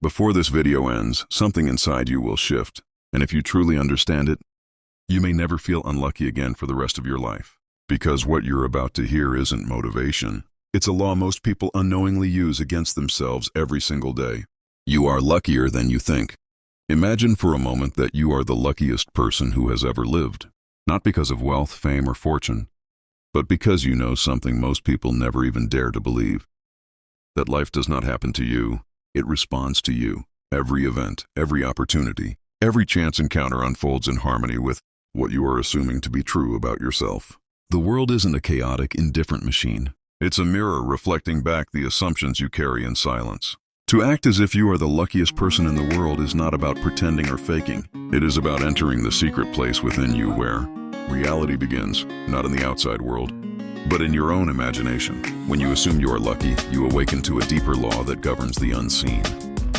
Before this video ends, something inside you will shift, and if you truly understand it, you may never feel unlucky again for the rest of your life. Because what you're about to hear isn't motivation. It's a law most people unknowingly use against themselves every single day. You are luckier than you think. Imagine for a moment that you are the luckiest person who has ever lived. Not because of wealth, fame, or fortune, but because you know something most people never even dare to believe. That life does not happen to you. It responds to you. Every event, every opportunity, every chance encounter unfolds in harmony with what you are assuming to be true about yourself. The world isn't a chaotic, indifferent machine. It's a mirror reflecting back the assumptions you carry in silence. To act as if you are the luckiest person in the world is not about pretending or faking. It is about entering the secret place within you where reality begins, not in the outside world, but in your own imagination. When you assume you are lucky, you awaken to a deeper law that governs the unseen.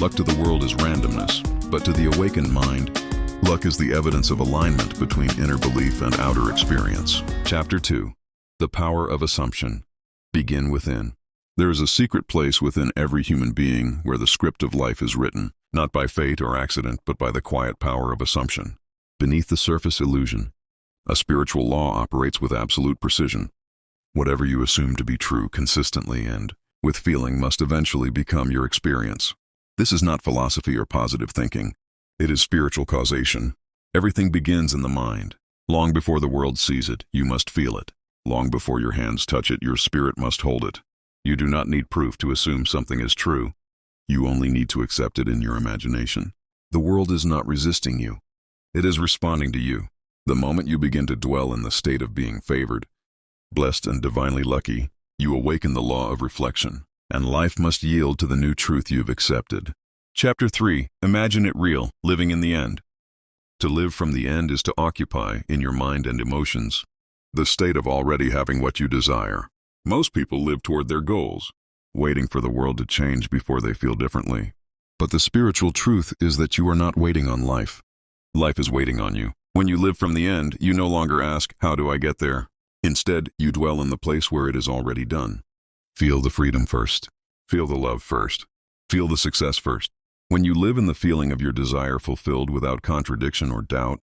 Luck to the world is randomness, but to the awakened mind, luck is the evidence of alignment between inner belief and outer experience. Chapter 2. The Power of Assumption. Begin within. There is a secret place within every human being where the script of life is written, not by fate or accident, but by the quiet power of assumption. Beneath the surface illusion, a spiritual law operates with absolute precision. Whatever you assume to be true consistently and with feeling must eventually become your experience. This is not philosophy or positive thinking. It is spiritual causation. Everything begins in the mind. Long before the world sees it, you must feel it. Long before your hands touch it, your spirit must hold it. You do not need proof to assume something is true. You only need to accept it in your imagination. The world is not resisting you. It is responding to you. The moment you begin to dwell in the state of being favored, blessed and divinely lucky, you awaken the law of reflection, and life must yield to the new truth you've accepted. Chapter 3. Imagine it real, living in the end. To live from the end is to occupy, in your mind and emotions, the state of already having what you desire. Most people live toward their goals, waiting for the world to change before they feel differently. But the spiritual truth is that you are not waiting on life. Life is waiting on you. When you live from the end, you no longer ask, "How do I get there?" Instead, you dwell in the place where it is already done. Feel the freedom first. Feel the love first. Feel the success first. When you live in the feeling of your desire fulfilled without contradiction or doubt,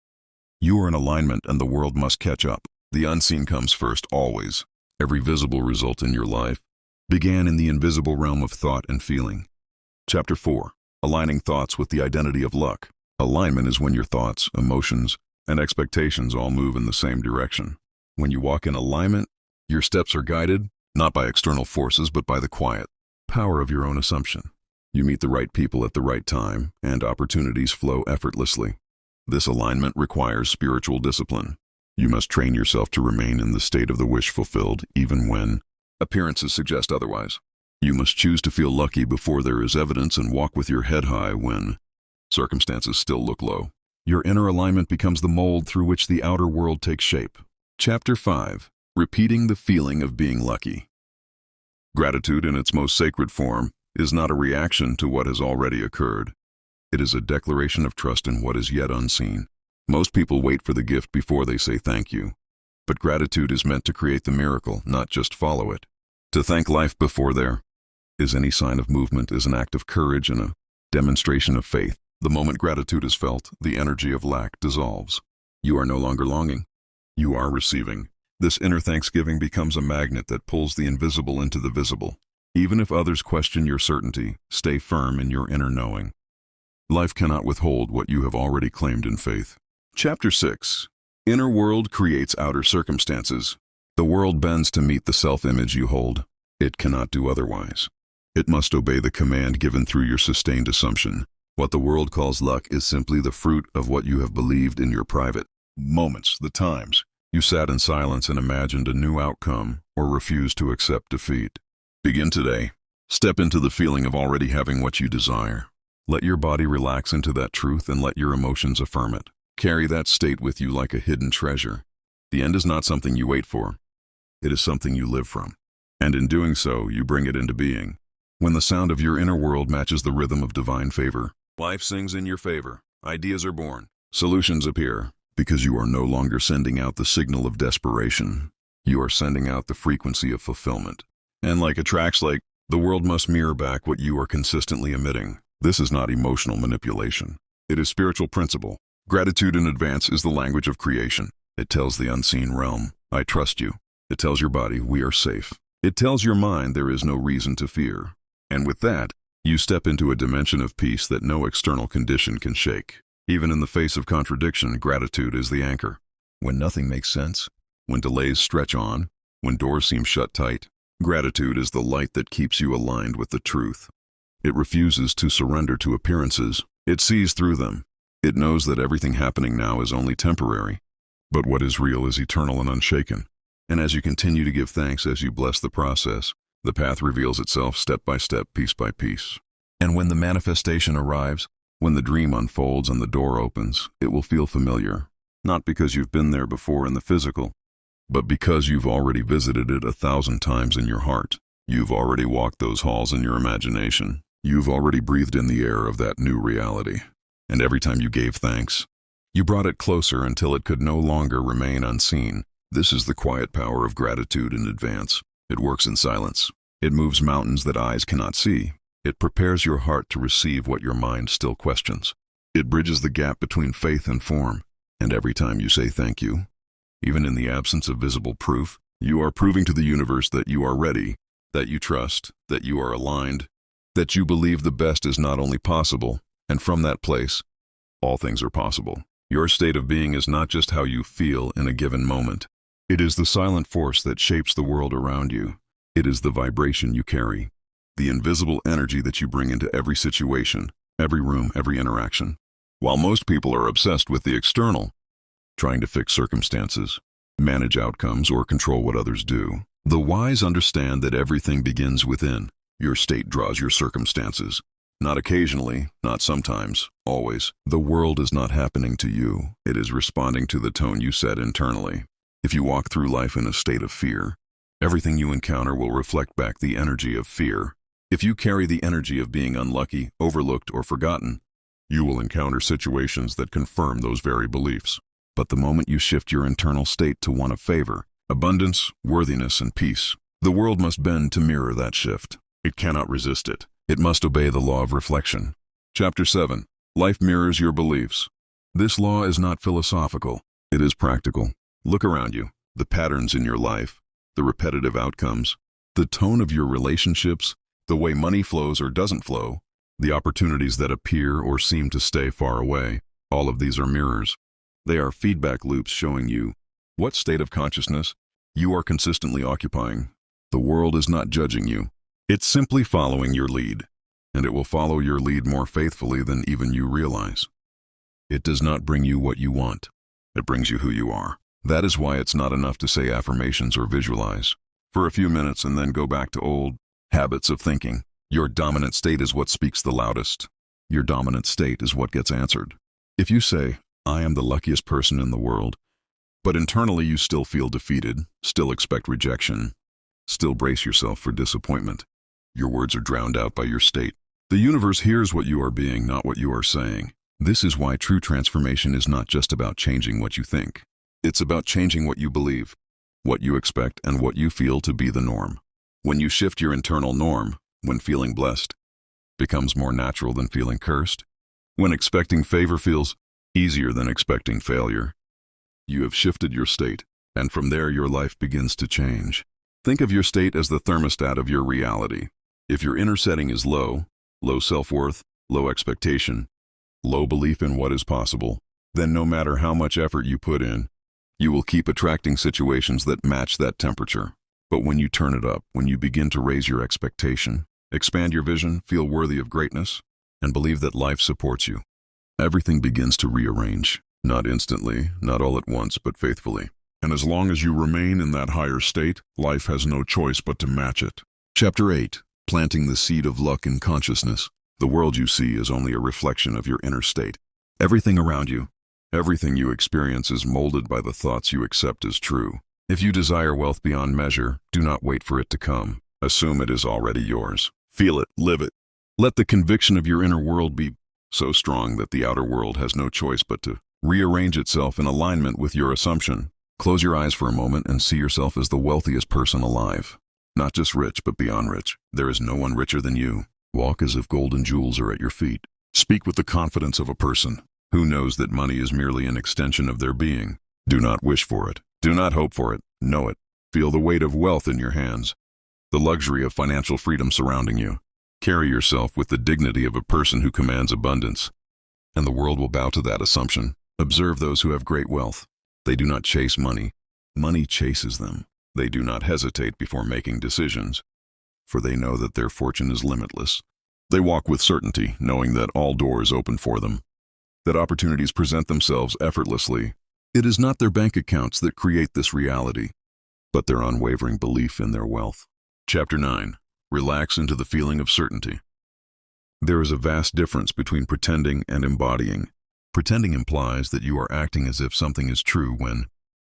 you are in alignment and the world must catch up. The unseen comes first, always. Every visible result in your life began in the invisible realm of thought and feeling. Chapter 4. Aligning thoughts with the identity of luck. Alignment is when your thoughts, emotions, and expectations all move in the same direction. When you walk in alignment, your steps are guided, not by external forces, but by the quiet power of your own assumption. You meet the right people at the right time, and opportunities flow effortlessly. This alignment requires spiritual discipline. You must train yourself to remain in the state of the wish fulfilled, even when appearances suggest otherwise. You must choose to feel lucky before there is evidence and walk with your head high when circumstances still look low. Your inner alignment becomes the mold through which the outer world takes shape. Chapter 5. Repeating the feeling of being lucky. Gratitude in its most sacred form is not a reaction to what has already occurred. It is a declaration of trust in what is yet unseen. Most people wait for the gift before they say thank you. But gratitude is meant to create the miracle, not just follow it. To thank life before there is any sign of movement is an act of courage and a demonstration of faith. The moment gratitude is felt, the energy of lack dissolves. You are no longer longing. You are receiving. This inner thanksgiving becomes a magnet that pulls the invisible into the visible. Even if others question your certainty, stay firm in your inner knowing. Life cannot withhold what you have already claimed in faith. Chapter 6. Inner world creates outer circumstances. The world bends to meet the self-image you hold. It cannot do otherwise. It must obey the command given through your sustained assumption. What the world calls luck is simply the fruit of what you have believed in your private moments, the times you sat in silence and imagined a new outcome or refused to accept defeat. Begin today. Step into the feeling of already having what you desire. Let your body relax into that truth and let your emotions affirm it. Carry that state with you like a hidden treasure. The end is not something you wait for. It is something you live from. And in doing so, you bring it into being. When the sound of your inner world matches the rhythm of divine favor, life sings in your favor. Ideas are born. Solutions appear. Because you are no longer sending out the signal of desperation. You are sending out the frequency of fulfillment. And like a track slate, the world must mirror back what you are consistently emitting. This is not emotional manipulation. It is spiritual principle. Gratitude in advance is the language of creation. It tells the unseen realm, I trust you. It tells your body, we are safe. It tells your mind there is no reason to fear. And with that, you step into a dimension of peace that no external condition can shake. Even in the face of contradiction, gratitude is the anchor. When nothing makes sense, when delays stretch on, when doors seem shut tight, gratitude is the light that keeps you aligned with the truth. It refuses to surrender to appearances. It sees through them. It knows that everything happening now is only temporary, but what is real is eternal and unshaken. And as you continue to give thanks as you bless the process, the path reveals itself step by step, piece by piece. And when the manifestation arrives, when the dream unfolds and the door opens, it will feel familiar, not because you've been there before in the physical, but because you've already visited it 1,000 times in your heart. You've already walked those halls in your imagination. You've already breathed in the air of that new reality. And every time you gave thanks, you brought it closer until it could no longer remain unseen. This is the quiet power of gratitude in advance. It works in silence. It moves mountains that eyes cannot see. It prepares your heart to receive what your mind still questions. It bridges the gap between faith and form. And every time you say thank you, even in the absence of visible proof, you are proving to the universe that you are ready, that you trust, that you are aligned, that you believe the best is not only possible, and from that place, all things are possible. Your state of being is not just how you feel in a given moment. It is the silent force that shapes the world around you. It is the vibration you carry, the invisible energy that you bring into every situation, every room, every interaction. While most people are obsessed with the external, trying to fix circumstances, manage outcomes, or control what others do, the wise understand that everything begins within. Your state draws your circumstances. Not occasionally, not sometimes, always. The world is not happening to you. It is responding to the tone you set internally. If you walk through life in a state of fear, everything you encounter will reflect back the energy of fear. If you carry the energy of being unlucky, overlooked, or forgotten, you will encounter situations that confirm those very beliefs. But the moment you shift your internal state to one of favor, abundance, worthiness, and peace, the world must bend to mirror that shift. It cannot resist it. It must obey the law of reflection. Chapter 7. Life mirrors your beliefs. This law is not philosophical. It is practical. Look around you. The patterns in your life, the repetitive outcomes, the tone of your relationships, the way money flows or doesn't flow, the opportunities that appear or seem to stay far away, all of these are mirrors. They are feedback loops showing you what state of consciousness you are consistently occupying. The world is not judging you. It's simply following your lead, and it will follow your lead more faithfully than even you realize. It does not bring you what you want. It brings you who you are. That is why it's not enough to say affirmations or visualize for a few minutes and then go back to old habits of thinking. Your dominant state is what speaks the loudest. Your dominant state is what gets answered. If you say, I am the luckiest person in the world, but internally you still feel defeated, still expect rejection, still brace yourself for disappointment, your words are drowned out by your state. The universe hears what you are being, not what you are saying. This is why true transformation is not just about changing what you think. It's about changing what you believe, what you expect, and what you feel to be the norm. When you shift your internal norm, when feeling blessed becomes more natural than feeling cursed, when expecting favor feels easier than expecting failure, you have shifted your state, and from there your life begins to change. Think of your state as the thermostat of your reality. If your inner setting is low, low self-worth, low expectation, low belief in what is possible, then no matter how much effort you put in, you will keep attracting situations that match that temperature. But when you turn it up, when you begin to raise your expectation, expand your vision, feel worthy of greatness, and believe that life supports you, everything begins to rearrange. Not instantly, not all at once, but faithfully. And as long as you remain in that higher state, life has no choice but to match it. Chapter 8. Planting the seed of luck in consciousness. The world you see is only a reflection of your inner state. Everything around you, everything you experience is molded by the thoughts you accept as true. If you desire wealth beyond measure, do not wait for it to come. Assume it is already yours. Feel it, live it. Let the conviction of your inner world be so strong that the outer world has no choice but to rearrange itself in alignment with your assumption. Close your eyes for a moment and see yourself as the wealthiest person alive. Not just rich, but beyond rich. There is no one richer than you. Walk as if golden jewels are at your feet. Speak with the confidence of a person who knows that money is merely an extension of their being. Do not wish for it. Do not hope for it. Know it. Feel the weight of wealth in your hands, the luxury of financial freedom surrounding you. Carry yourself with the dignity of a person who commands abundance, and the world will bow to that assumption. Observe those who have great wealth. They do not chase money. Money chases them. They do not hesitate before making decisions, for they know that their fortune is limitless. They walk with certainty, knowing that all doors open for them, that opportunities present themselves effortlessly. It is not their bank accounts that create this reality, but their unwavering belief in their wealth. Chapter 9. Relax into the feeling of certainty. There is a vast difference between pretending and embodying. Pretending implies that you are acting as if something is true when,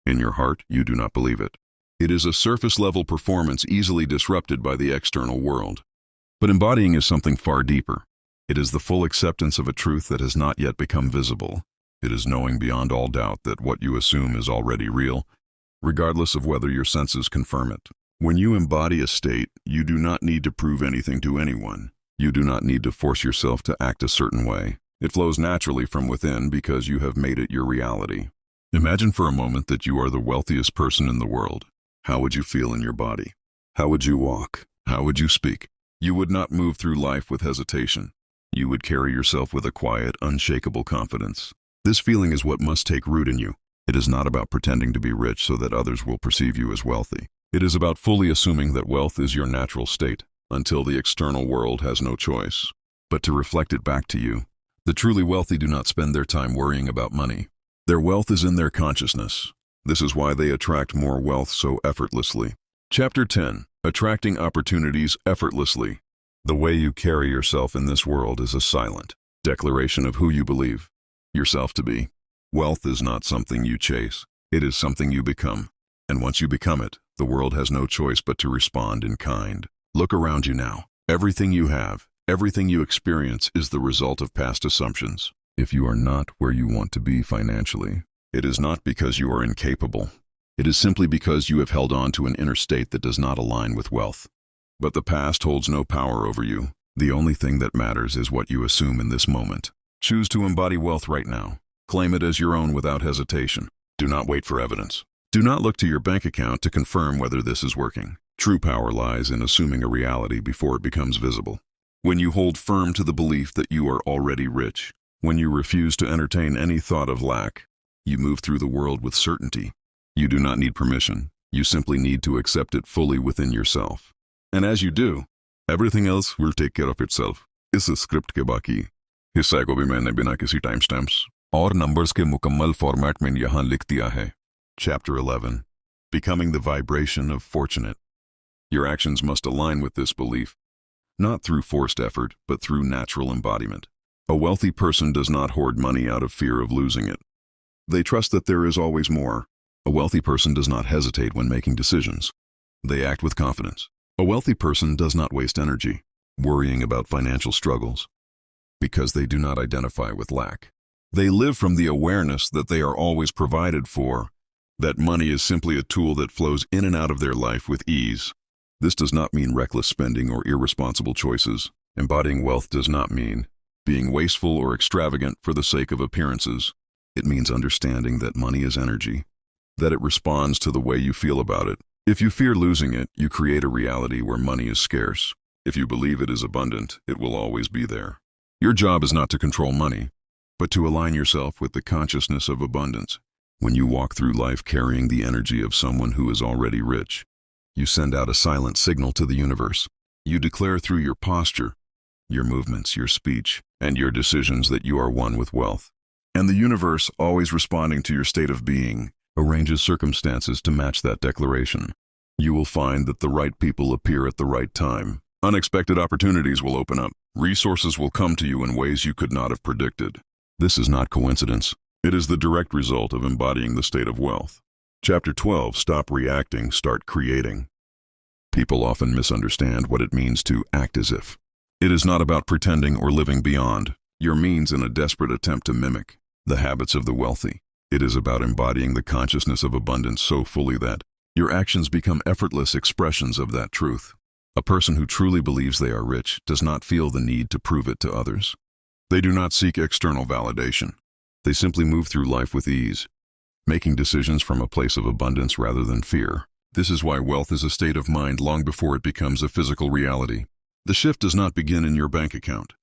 in your heart, you do not believe it. It is a surface-level performance easily disrupted by the external world. But embodying is something far deeper. It is the full acceptance of a truth that has not yet become visible. It is knowing beyond all doubt that what you assume is already real, regardless of whether your senses confirm it. When you embody a state, you do not need to prove anything to anyone. You do not need to force yourself to act a certain way. It flows naturally from within because you have made it your reality. Imagine for a moment that you are the wealthiest person in the world. How would you feel in your body? How would you walk? How would you speak? You would not move through life with hesitation. You would carry yourself with a quiet, unshakable confidence. This feeling is what must take root in you. It is not about pretending to be rich so that others will perceive you as wealthy. It is about fully assuming that wealth is your natural state, until the external world has no choice but to reflect it back to you. The truly wealthy do not spend their time worrying about money. Their wealth is in their consciousness. This is why they attract more wealth so effortlessly. Chapter 10. Attracting opportunities effortlessly. The way you carry yourself in this world is a silent declaration of who you believe yourself to be. Wealth is not something you chase. It is something you become. And once you become it, the world has no choice but to respond in kind. Look around you now. Everything you have, everything you experience is the result of past assumptions. If you are not where you want to be financially, it is not because you are incapable. It is simply because you have held on to an inner state that does not align with wealth. But the past holds no power over you. The only thing that matters is what you assume in this moment. Choose to embody wealth right now. Claim it as your own without hesitation. Do not wait for evidence. Do not look to your bank account to confirm whether this is working. True power lies in assuming a reality before it becomes visible. When you hold firm to the belief that you are already rich, when you refuse to entertain any thought of lack, you move through the world with certainty. You do not need permission. You simply need to accept it fully within yourself. And as you do, everything else will take care of itself. इस script के बाकी हिस्सा को भी मैंने बिना किसी time stamps और नंबर्स के मुकम्मल फॉर्मेट में यहाँ लिख दिया है. Chapter 11. Becoming the vibration of fortunate. Your actions must align with this belief, not through forced effort, but through natural embodiment. A wealthy person does not hoard money out of fear of losing it. They trust that there is always more. A wealthy person does not hesitate when making decisions. They act with confidence. A wealthy person does not waste energy worrying about financial struggles because they do not identify with lack. They live from the awareness that they are always provided for, that money is simply a tool that flows in and out of their life with ease. This does not mean reckless spending or irresponsible choices. Embodying wealth does not mean being wasteful or extravagant for the sake of appearances. It means understanding that money is energy, that it responds to the way you feel about it. If you fear losing it, you create a reality where money is scarce. If you believe it is abundant, it will always be there. Your job is not to control money, but to align yourself with the consciousness of abundance. When you walk through life carrying the energy of someone who is already rich, you send out a silent signal to the universe. You declare through your posture, your movements, your speech, and your decisions that you are one with wealth. And the universe, always responding to your state of being, arranges circumstances to match that declaration. You will find that the right people appear at the right time. Unexpected opportunities will open up. Resources will come to you in ways you could not have predicted. This is not coincidence. It is the direct result of embodying the state of wealth. Chapter 12. Stop reacting, start creating. People often misunderstand what it means to act as if. It is not about pretending or living beyond your means in a desperate attempt to mimic the habits of the wealthy. It is about embodying the consciousness of abundance so fully that your actions become effortless expressions of that truth. A person who truly believes they are rich does not feel the need to prove it to others. They do not seek external validation. They simply move through life with ease, making decisions from a place of abundance rather than fear. This is why wealth is a state of mind long before it becomes a physical reality. The shift does not begin in your bank account.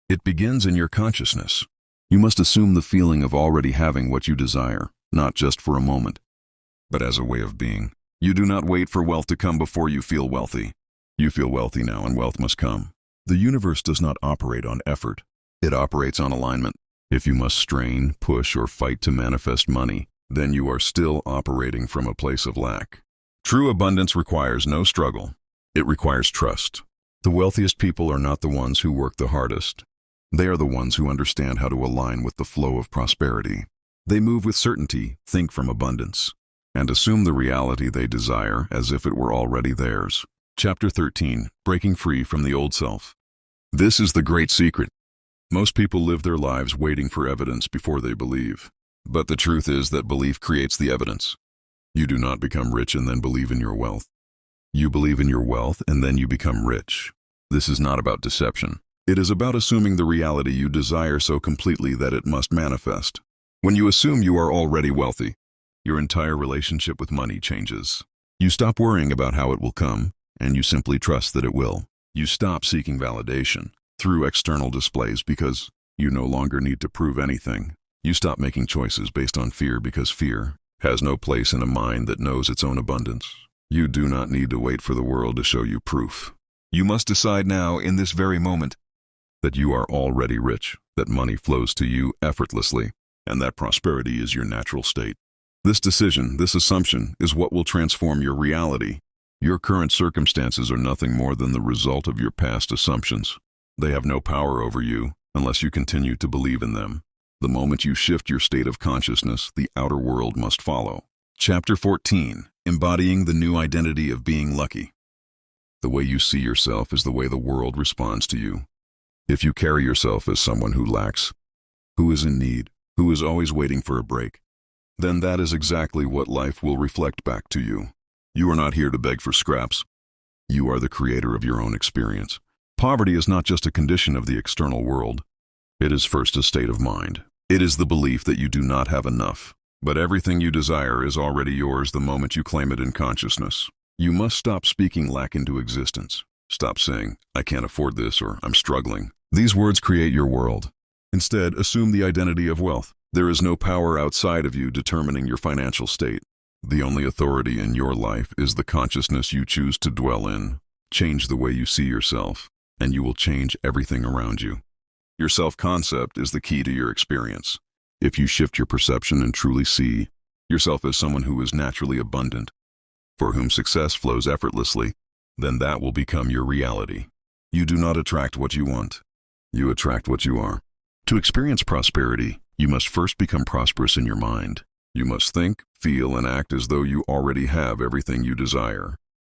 It begins in your consciousness. You must assume the feeling of already having what you desire, not just for a moment, but as a way of being. You do not wait for wealth to come before you feel wealthy. You feel wealthy now and wealth must come. The universe does not operate on effort. It operates on alignment. If you must strain, push, or fight to manifest money, then you are still operating from a place of lack. True abundance requires no struggle. It requires trust. The wealthiest people are not the ones who work the hardest. They are the ones who understand how to align with the flow of prosperity. They move with certainty, think from abundance, and assume the reality they desire as if it were already theirs. Chapter 13. Breaking Free from the Old Self. This is the great secret. Most people live their lives waiting for evidence before they believe. But the truth is that belief creates the evidence. You do not become rich and then believe in your wealth. You believe in your wealth and then you become rich. This is not about deception. It is about assuming the reality you desire so completely that it must manifest. When you assume you are already wealthy, your entire relationship with money changes. You stop worrying about how it will come, and you simply trust that it will. You stop seeking validation through external displays because you no longer need to prove anything. You stop making choices based on fear because fear has no place in a mind that knows its own abundance. You do not need to wait for the world to show you proof. You must decide now, in this very moment, that you are already rich, that money flows to you effortlessly, and that prosperity is your natural state. This decision, this assumption, is what will transform your reality. Your current circumstances are nothing more than the result of your past assumptions. They have no power over you unless you continue to believe in them. The moment you shift your state of consciousness, the outer world must follow. Chapter 14. Embodying the new identity of being lucky. The way you see yourself is the way the world responds to you. If you carry yourself as someone who lacks, who is in need, who is always waiting for a break, then that is exactly what life will reflect back to you. You are not here to beg for scraps. You are the creator of your own experience. Poverty is not just a condition of the external world. It is first a state of mind. It is the belief that you do not have enough. But everything you desire is already yours the moment you claim it in consciousness. You must stop speaking lack into existence. Stop saying, I can't afford this, or I'm struggling. These words create your world. Instead, assume the identity of wealth. There is no power outside of you determining your financial state. The only authority in your life is the consciousness you choose to dwell in. Change the way you see yourself, and you will change everything around you. Your self-concept is the key to your experience. If you shift your perception and truly see yourself as someone who is naturally abundant, for whom success flows effortlessly, then that will become your reality. You do not attract what you want. You attract what you are. To experience prosperity, you must first become prosperous in your mind. You must think, feel, and act as though you already have everything you desire.